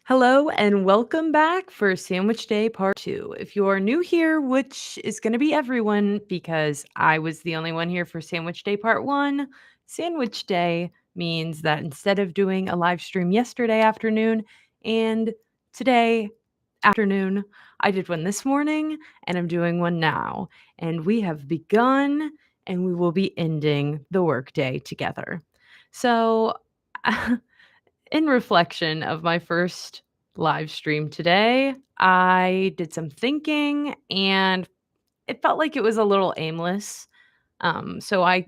Hello and welcome back for Sandwich Day Part 2. If you're new here, which is going to be everyone because I was the only one here for Sandwich Day Part 1, Sandwich Day means that instead of doing a live stream yesterday afternoon and today afternoon, I did one this morning and I'm doing one now. And we have begun and we will be ending the workday together. So, in reflection of my first live stream today, I did some thinking and it felt like it was a little aimless. So I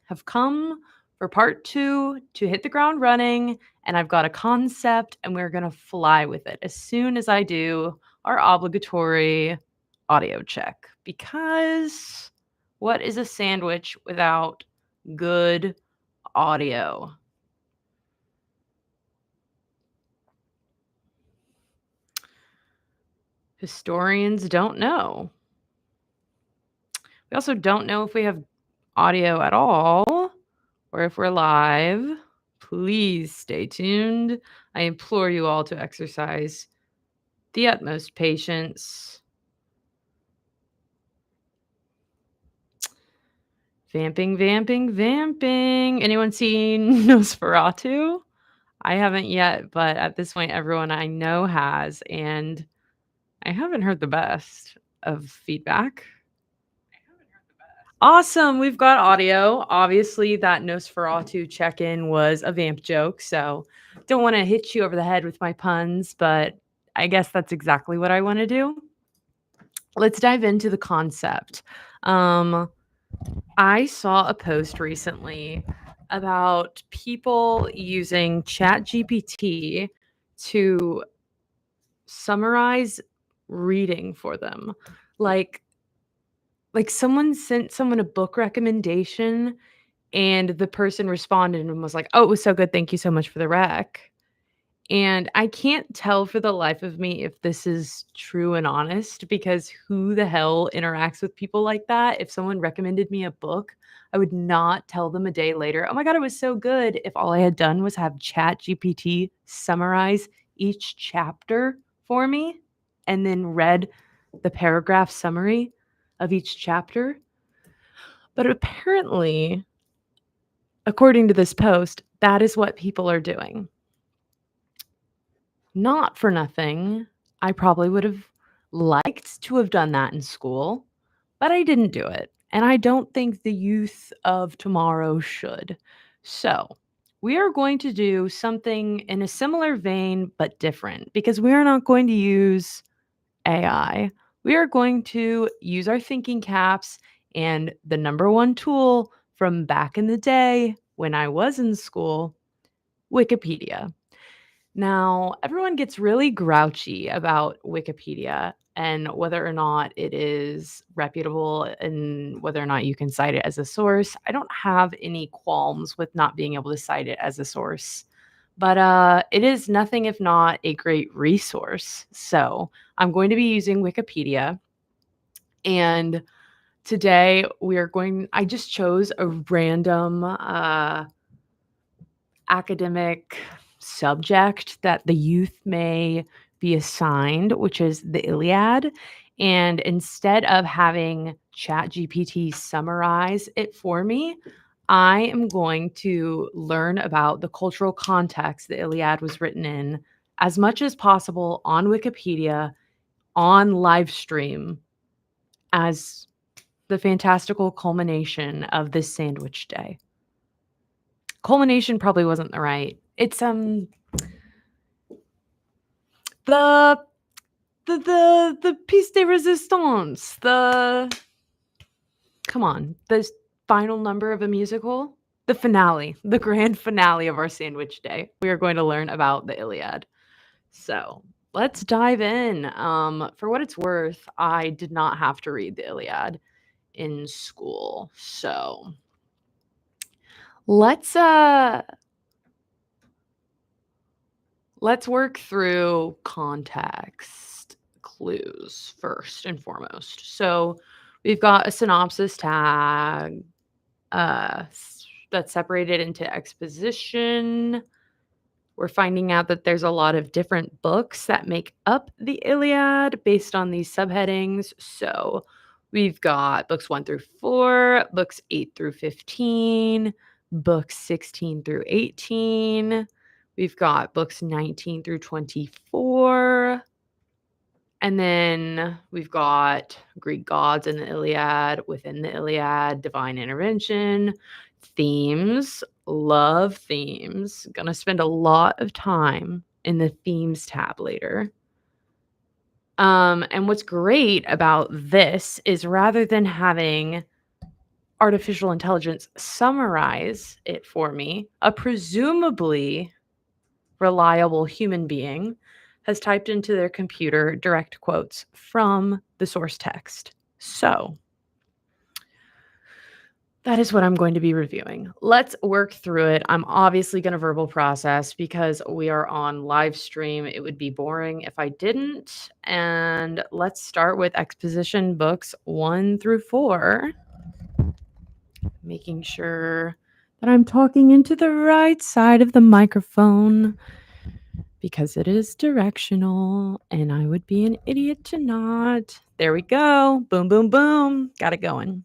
have come for part two to hit the ground running, and I've got a concept, and we're going to fly with it as soon as I do our obligatory audio check. Because what is a sandwich without good audio? Historians don't know. We also don't know if we have audio at all or if we're live. Please stay tuned. I implore you all to exercise the utmost patience. Vamping, vamping, vamping. Anyone seen Nosferatu? I haven't yet, but at this point, everyone I know has, and I haven't heard the best of feedback. Awesome. We've got audio. Obviously, that Nosferatu check-in was a vamp joke, so don't want to hit you over the head with my puns, but I guess that's exactly what I want to do. Let's dive into the concept. I saw a post recently about people using ChatGPT to summarize reading for them. Like someone sent someone a book recommendation and the person responded and was like, "Oh, it was so good. Thank you so much for the rec." And I can't tell for the life of me if this is true and honest because who the hell interacts with people like that? If someone recommended me a book, I would not tell them a day later, "Oh my god, it was so good," if all I had done was have ChatGPT summarize each chapter for me and then read the paragraph summary of each chapter. But apparently, according to this post, that is what people are doing. Not for nothing, I probably would have liked to have done that in school, but I didn't do it. And I don't think the youth of tomorrow should. So, we are going to do something in a similar vein, but different because we are not going to use AI. We are going to use our thinking caps and the number one tool from back in the day when I was in school, Wikipedia. Now, everyone gets really grouchy about Wikipedia and whether or not it is reputable and whether or not you can cite it as a source. I don't have any qualms with not being able to cite it as a source, but it is nothing if not a great resource. So I'm going to be using Wikipedia. And today I just chose a random academic subject that the youth may be assigned, which is the Iliad. And instead of having ChatGPT summarize it for me, I am going to learn about the cultural context the Iliad was written in as much as possible on Wikipedia on live stream as the fantastical culmination of this sandwich day. Culmination probably wasn't the right. It's the the piece de resistance, come on, the final number of a musical, the finale, the grand finale of our sandwich day. We are going to learn about the Iliad. So let's dive in. For what it's worth, I did not have to read the Iliad in school. So let's work through context clues first and foremost. So we've got a synopsis tag that's separated into exposition, We're finding out that there's a lot of different books that make up the Iliad based on these subheadings. So we've got books 1 through 4, books 8 through 15, books 16 through 18. We've got books 19 through 24. And then we've got Greek gods in the Iliad, within the Iliad, divine intervention, themes, love themes. Gonna spend a lot of time in the themes tab later. And what's great about this is rather than having artificial intelligence summarize it for me, a presumably reliable human being has typed into their computer direct quotes from the source text. So that is what I'm going to be reviewing. Let's work through it. I'm obviously going to verbal process because we are on live stream. It would be boring if I didn't. And let's start with exposition books 1 through 4. Making sure that I'm talking into the right side of the microphone because it is directional and I would be an idiot to not. There we go. Boom, boom, boom. Got it going.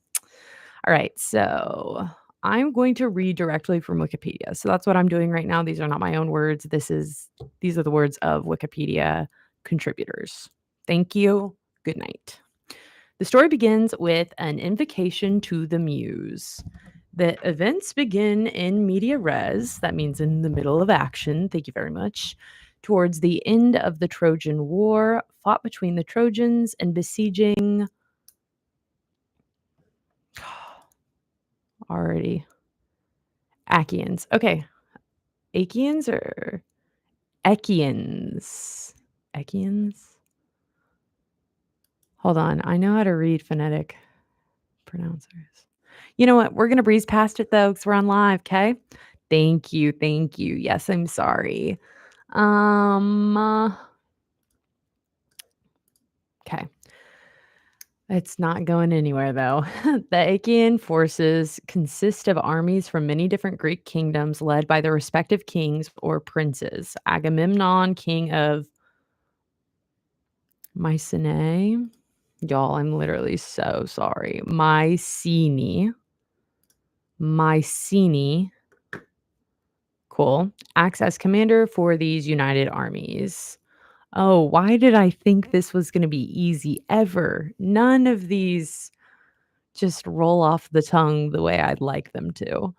All right. So I'm going to read directly from Wikipedia. So that's what I'm doing right now. These are not my own words. These are the words of Wikipedia contributors. Thank you. Good night. The story begins with an invocation to the muse. The events begin in media res, that means in the middle of action, thank you very much, towards the end of the Trojan War, fought between the Trojans and besieging already Achaeans. Okay. Achaeans or Echians? Echians? Hold on. I know how to read phonetic pronouncers. You know what? We're going to breeze past it though, because we're on live, okay? Thank you. Thank you. Yes, I'm sorry. Okay. It's not going anywhere though. The Achaean forces consist of armies from many different Greek kingdoms led by their respective kings or princes. Agamemnon, king of Mycenae. Y'all, I'm literally so sorry. Mycenae. Cool. Acts as commander for these united armies. Oh, why did I think this was going to be easy ever? None of these just roll off the tongue the way I'd like them to.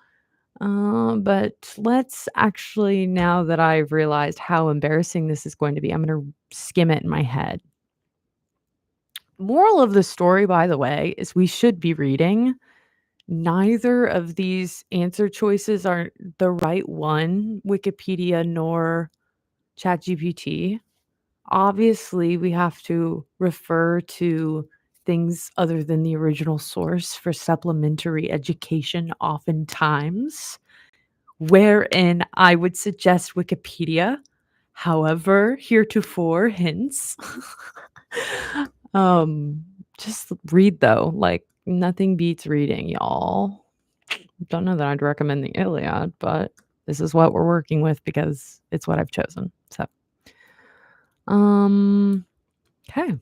But let's actually, now that I've realized how embarrassing this is going to be, I'm going to skim it in my head. Moral of the story, by the way, is we should be reading. Neither of these answer choices are the right one, Wikipedia nor ChatGPT. Obviously, we have to refer to things other than the original source for supplementary education oftentimes, wherein I would suggest Wikipedia. However, heretofore hints. Just read though, like nothing beats reading, y'all. Don't know that I'd recommend the Iliad, but this is what we're working with because it's what I've chosen. So, okay.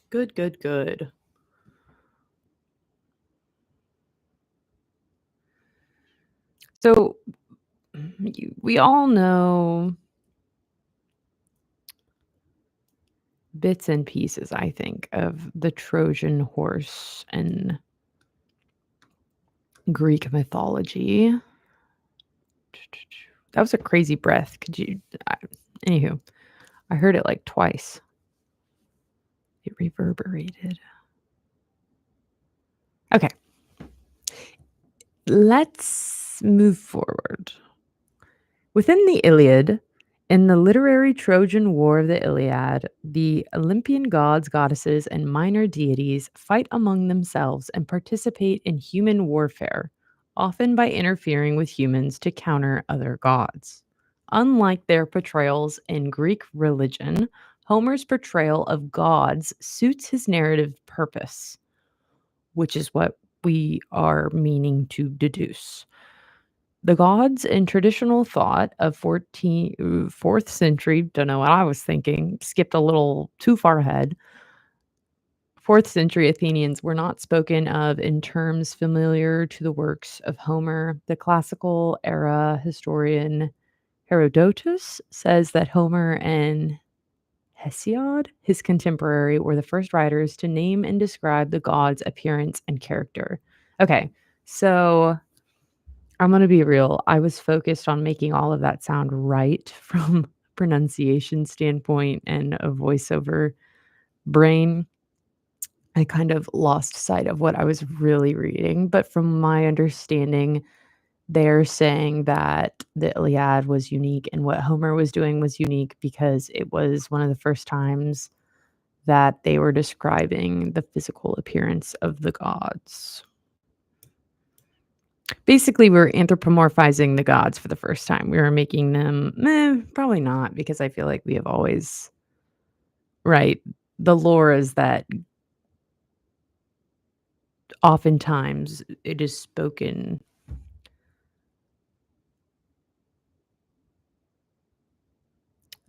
Good, good, good. So, we all know bits and pieces, I think, of the Trojan horse and Greek mythology. That was a crazy breath. Anywho, I heard it like twice. It reverberated. Okay. Let's move forward. Within the Iliad, in the literary Trojan War of the Iliad, the Olympian gods, goddesses, and minor deities fight among themselves and participate in human warfare, often by interfering with humans to counter other gods. Unlike their portrayals in Greek religion, Homer's portrayal of gods suits his narrative purpose, which is what we are meaning to deduce. The gods in traditional thought of 4th century, don't know what I was thinking, skipped a little too far ahead. 4th century Athenians were not spoken of in terms familiar to the works of Homer. The classical era historian Herodotus says that Homer and Hesiod, his contemporary, were the first writers to name and describe the gods' appearance and character. Okay, so I'm gonna be real. I was focused on making all of that sound right from pronunciation standpoint and a voiceover brain. I kind of lost sight of what I was really reading, but from my understanding, they're saying that the Iliad was unique and what Homer was doing was unique because it was one of the first times that they were describing the physical appearance of the gods. Basically, we're anthropomorphizing the gods for the first time. We were making them probably not, because I feel like we have always right, the lore is that oftentimes it is spoken.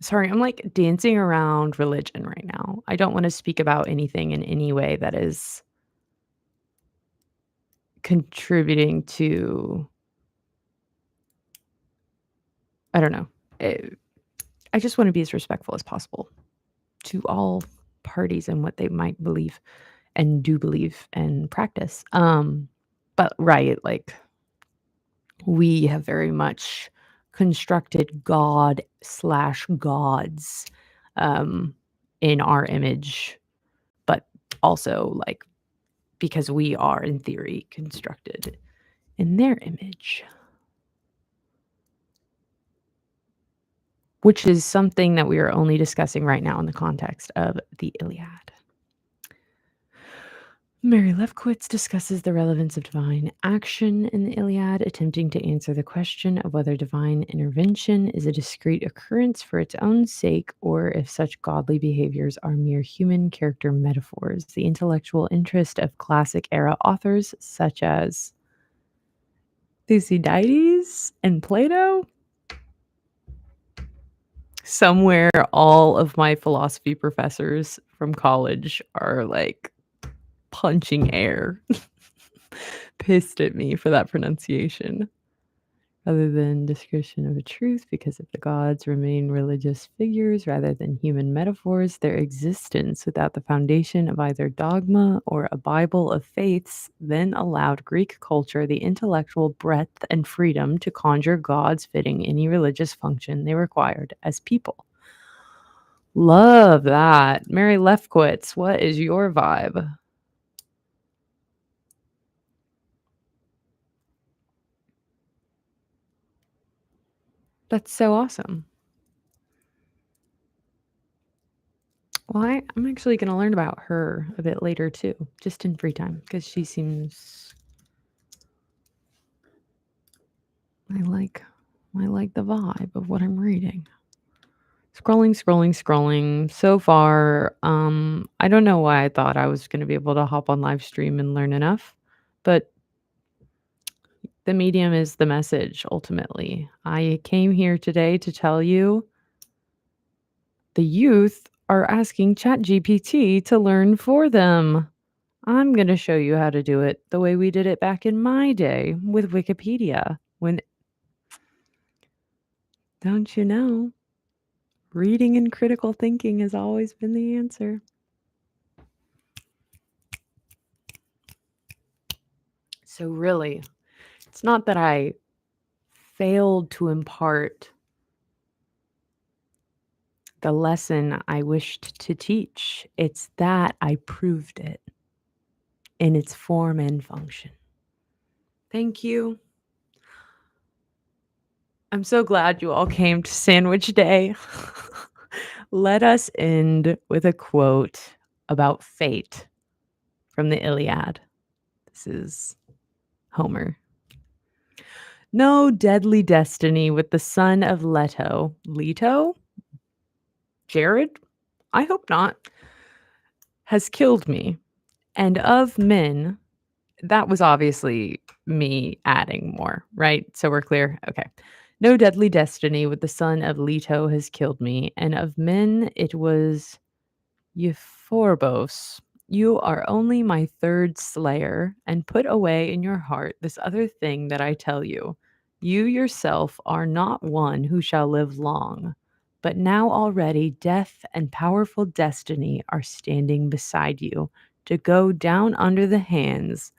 Sorry, I'm, like, dancing around religion right now. I don't wanna speak about anything in any way that is contributing to I don't know. Eh, I just wanna be as respectful as possible to all parties and what they might believe and do believe and practice. But right, like, we have very much constructed God/gods, um, in our image, but also, like, because we are, in theory, constructed in their image. Which is something that we are only discussing right now in the context of the Iliad. Mary Lefkowitz discusses the relevance of divine action in the Iliad, attempting to answer the question of whether divine intervention is a discrete occurrence for its own sake or if such godly behaviors are mere human character metaphors. The intellectual interest of classic era authors such as Thucydides and Plato. Somewhere all of my philosophy professors from college are like punching air, pissed at me for that pronunciation. Rather than description of a truth, because if the gods remain religious figures rather than human metaphors, their existence without the foundation of either dogma or a Bible of faiths then allowed Greek culture the intellectual breadth and freedom to conjure gods fitting any religious function they required as people. Love that. Mary Lefkowitz, what is your vibe? That's so awesome. Well, I'm actually gonna learn about her a bit later too, just in free time, because she seems I like the vibe of what I'm reading. Scrolling, scrolling, scrolling. So far, I don't know why I thought I was gonna be able to hop on live stream and learn enough, but the medium is the message ultimately. I came here today to tell you the youth are asking ChatGPT to learn for them. I'm going to show you how to do it the way we did it back in my day with Wikipedia. When, don't you know, reading and critical thinking has always been the answer. So, really, it's not that I failed to impart the lesson I wished to teach, it's that I proved it in its form and function. Thank you. I'm so glad you all came to Sandwich Day. Let us end with a quote about fate from the Iliad. This is Homer. No deadly destiny with the son of Leto. Leto? Jared? I hope not, has killed me. And of men, that was obviously me adding more, right? So we're clear? Okay. No deadly destiny with the son of Leto has killed me, and of men it was Euphorbos. You are only my third slayer, and put away in your heart this other thing that I tell you. You yourself are not one who shall live long, but now already death and powerful destiny are standing beside you to go down under the hands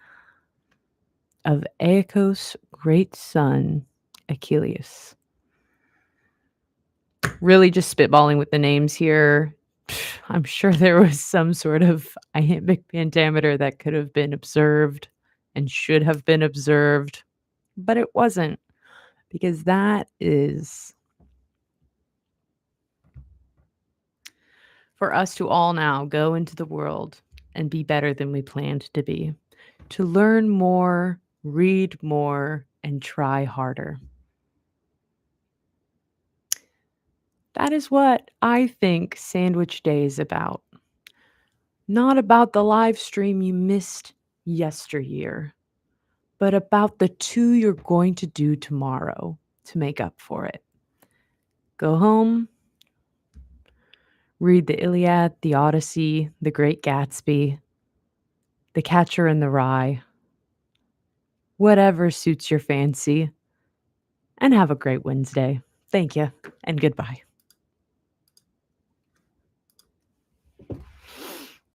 of Aeacos' great son, Achilles. Really just spitballing with the names here. I'm sure there was some sort of iambic pentameter that could have been observed and should have been observed, but it wasn't, because that is for us to all now go into the world and be better than we planned to be, to learn more, read more, and try harder. That is what I think Sandwich Day is about. Not about the live stream you missed yesteryear, but about the 2 you're going to do tomorrow to make up for it. Go home, read the Iliad, the Odyssey, The Great Gatsby, The Catcher in the Rye, whatever suits your fancy, and have a great Wednesday. Thank you, and goodbye.